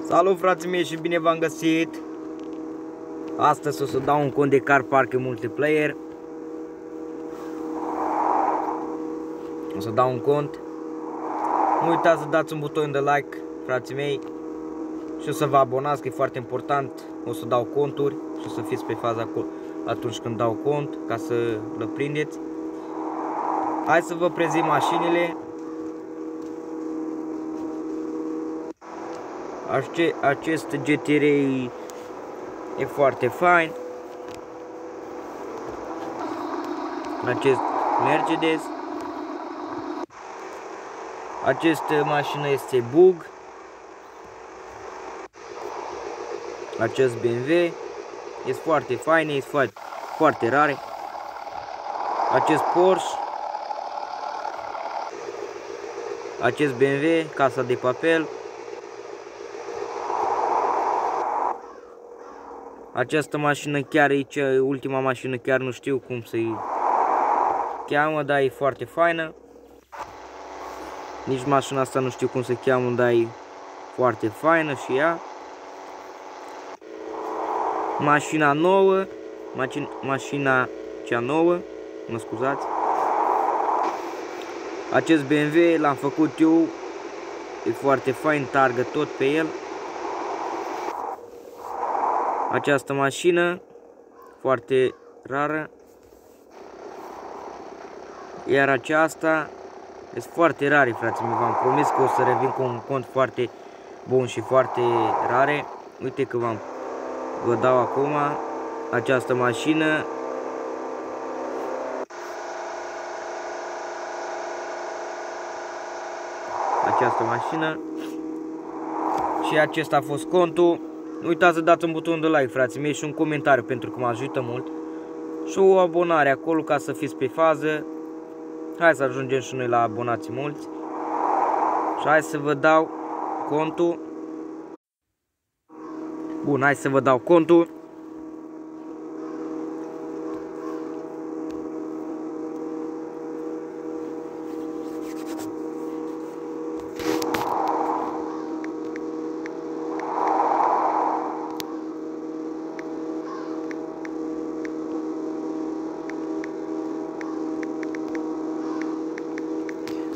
Salut frații mei și bine v-am găsit. Astăzi o să dau un cont de Car Park multiplayer. O să dau un cont. Nu uitați să dați un buton de like, frații mei, și o să vă abonați, că e foarte important. O să dau conturi și o să fiți pe faza atunci când dau cont, ca să le prindeți. Hai să vă prezint mașinile. Acest GTR e foarte fain. Acest Mercedes. Această mașină este Bug. Acest BMW este foarte fain, este foarte rare. Acest Porsche. Acest BMW, casa de papel. Această mașină chiar e ultima mașină, chiar nu știu cum să-i cheamă, dar e foarte faină. Nici mașina asta nu știu cum se cheamă, dar e foarte faină și ea. Mașina nouă, mașina cea nouă, mă scuzați. Acest BMW l-am făcut eu, e foarte fain, targă tot pe el. Această mașină, foarte rară. Iar aceasta este foarte rare, frații mei. V-am promis că o să revin cu un cont foarte bun și foarte rare. Uite că vă dau acum această mașină. Această mașină. Și acesta a fost contul. Nu uitați să dați un buton de like, frații mei, și un comentariu, pentru că mă ajută mult. Și o abonare acolo ca să fiți pe fază. Hai să ajungem și noi la abonații mulți. Și hai să vă dau contul. Bun, hai să vă dau contul.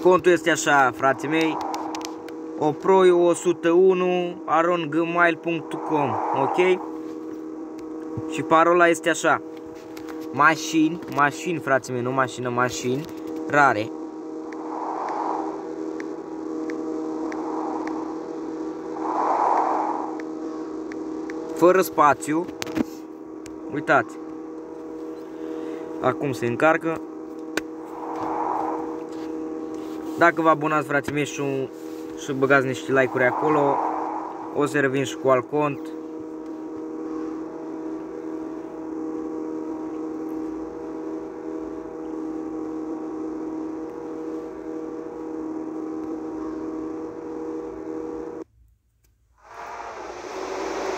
Contul este așa, frații mei: oproi101@gmail.com, ok? Și parola este așa: mașini, frații mei, nu mașină, mașini rare. Fără spațiu. Uitați. Acum se încarcă. Dacă vă abonați, frații mei, și băgați niște like-uri acolo, o să revin și cu alt cont.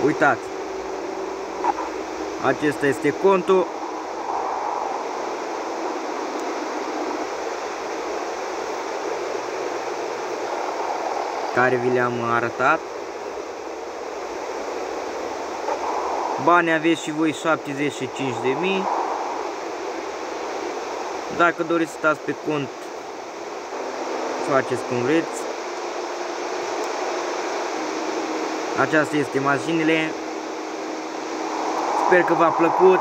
Uitați. Acesta este contul. Care vi le-am arătat. Bani aveți și voi 75.000. Dacă doriți să stați pe cont, faceți cum vreți. Aceasta este mașinile. Sper că v-a plăcut.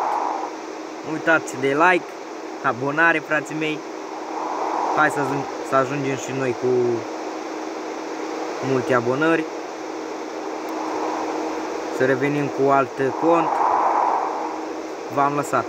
Nu uitați de like, abonare, frații mei. Hai să ajungem și noi cu multe abonări. Să revenim cu alt cont. V-am lăsat.